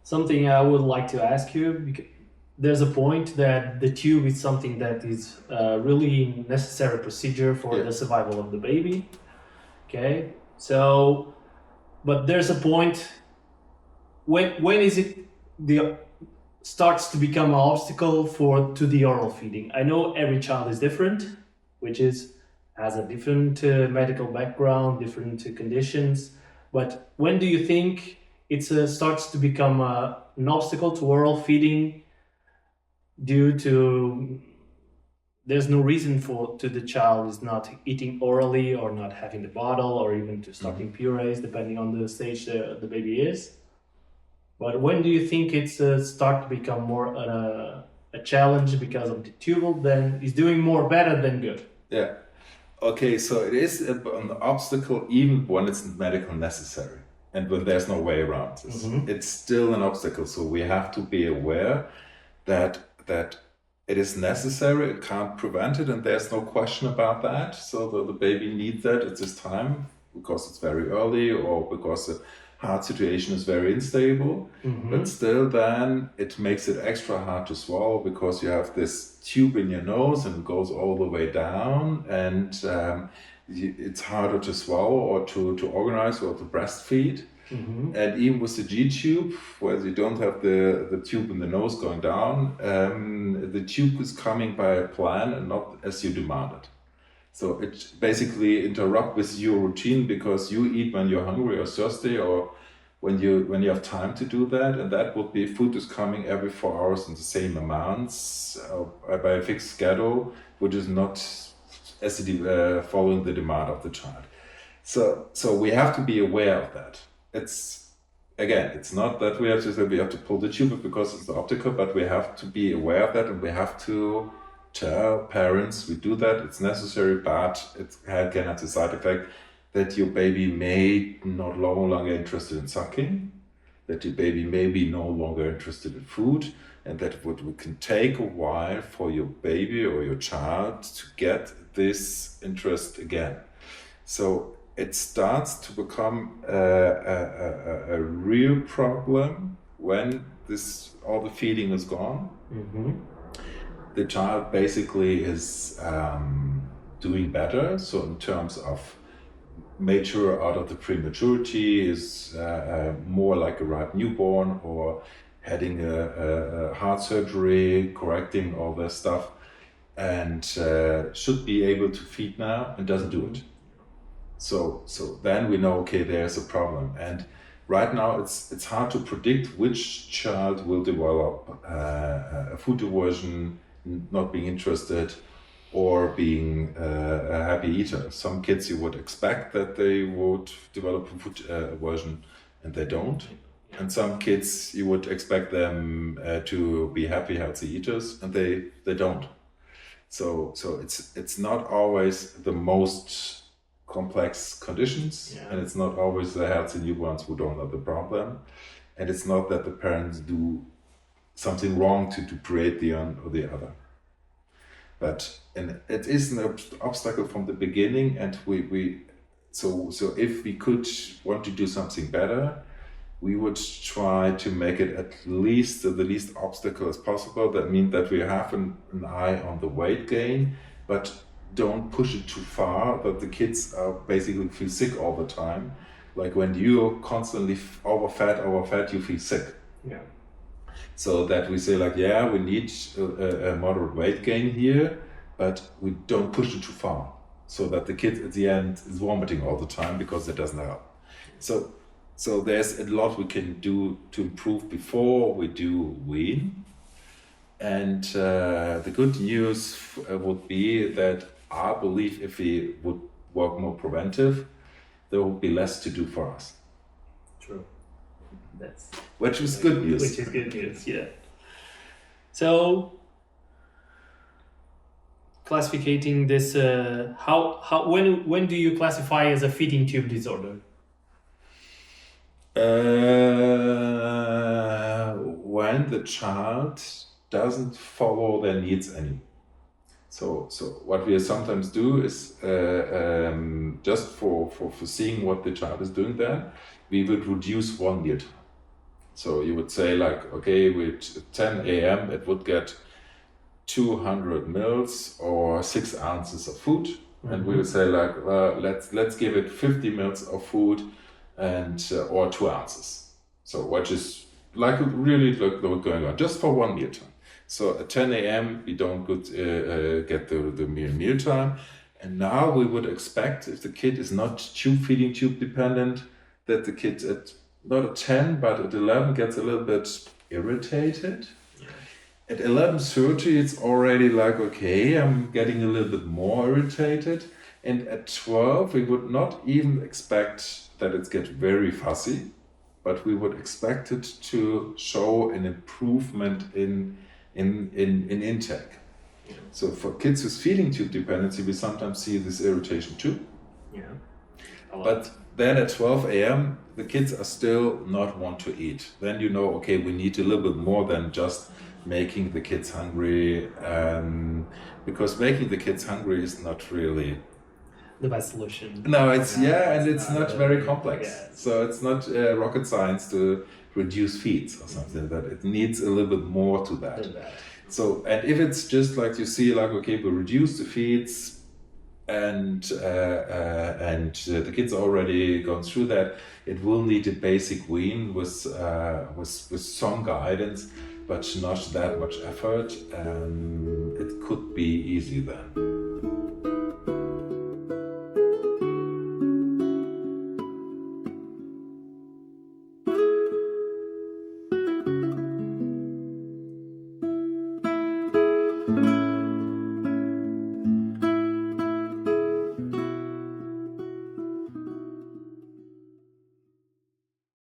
Something I would like to ask you, because there's a point that the tube is something that is a really necessary procedure for Yeah. the survival of the baby. Okay, so but there's a point when is it the starts to become an obstacle for to the oral feeding. I know every child is different, which is has a different medical background, different conditions. But when do you think it starts to become an obstacle to oral feeding due to there's no reason for to the child is not eating orally or not having the bottle or even to starting purees depending on the stage the baby is. But when do you think it's start to become more a challenge because of the tubal then is doing more better than good? Yeah. Okay, so it is an obstacle even when it's medical necessary and when there's no way around this. It's still an obstacle. So we have to be aware that it is necessary, it can't prevent it, and there's no question about that. So the baby needs that at this time because it's very early or because the heart situation is very unstable. But still then it makes it extra hard to swallow because you have this tube in your nose and it goes all the way down, and it's harder to swallow or to organize or to breastfeed. And even with the G tube, where you don't have the tube in the nose going down, the tube is coming by a plan and not as you demanded. So it basically interrupts with your routine because you eat when you're hungry or thirsty or when you have time to do that, and that would be food is coming every 4 hours in the same amounts by a fixed schedule, which is not as following the demand of the child. So we have to be aware of that. It's not that we have to say we have to pull the tube because it's the optical, but we have to be aware of that, and we have to tell parents we do that. It's necessary, but it can have the side effect that your baby may not no longer interested in sucking, that your baby may be no longer interested in food, and that it can take a while for your baby or your child to get this interest again. So it starts to become a real problem when all the feeding is gone. The child basically is doing better. So in terms of mature out of the prematurity, is more like a ripe newborn or having a heart surgery, correcting all that stuff, and should be able to feed now and doesn't do it. So then we know, okay, there's a problem. And right now it's hard to predict which child will develop a food aversion, not being interested, or being a happy eater. Some kids you would expect that they would develop a food aversion, and they don't. And some kids you would expect them to be happy, healthy eaters, and they don't. So it's not always the most complex conditions, and it's not always the healthy newborns who don't have the problem, and it's not that the parents do something wrong to create the one or the other. But and it is an obstacle from the beginning, and so if we could want to do something better, we would try to make it at least the least obstacle as possible. That means that we have an eye on the weight gain, but don't push it too far that the kids basically feel sick all the time. Like when you're constantly overfed, you feel sick. Yeah. So that we say like, yeah, we need a moderate weight gain here, but we don't push it too far, so that the kid at the end is vomiting all the time because that doesn't help. So there's a lot we can do to improve before we do wean. And the good news would be that I believe if we would work more preventive, there would be less to do for us. True. That's which is good news. Which is good news, yeah. So classifying this, when do you classify as a feeding tube disorder? When the child doesn't follow their needs anymore. So what we sometimes do is just for seeing what the child is doing there, we would reduce one meal time. So you would say like, okay, with 10 a.m. it would get 200 mils or 6 ounces of food. And we would say like, let's give it 50 mils of food and or 2 ounces. So which is like really like going on just for one meal time. So at 10 a.m. we don't get the meal time. And now we would expect, if the kid is not feeding tube dependent, that the kid at not at 10 but at 11 gets a little bit irritated. At 11:30 it's already like, okay, I'm getting a little bit more irritated. And at 12 we would not even expect that it gets very fussy, but we would expect it to show an improvement in intake. So for kids with feeding tube dependency, we sometimes see this irritation too. But then at 12 a.m. the kids are still not want to eat. Then you know, okay, we need a little bit more than just making the kids hungry, because making the kids hungry is not really the best solution. No, it's and it's not very complex. So it's not rocket science to reduce feeds or something. That it needs a little bit more to that. So, and if it's just like you see, like, okay, we reduce the feeds, and the kids already gone through that, it will need a basic wean with some guidance, but not that much effort. It could be easy then.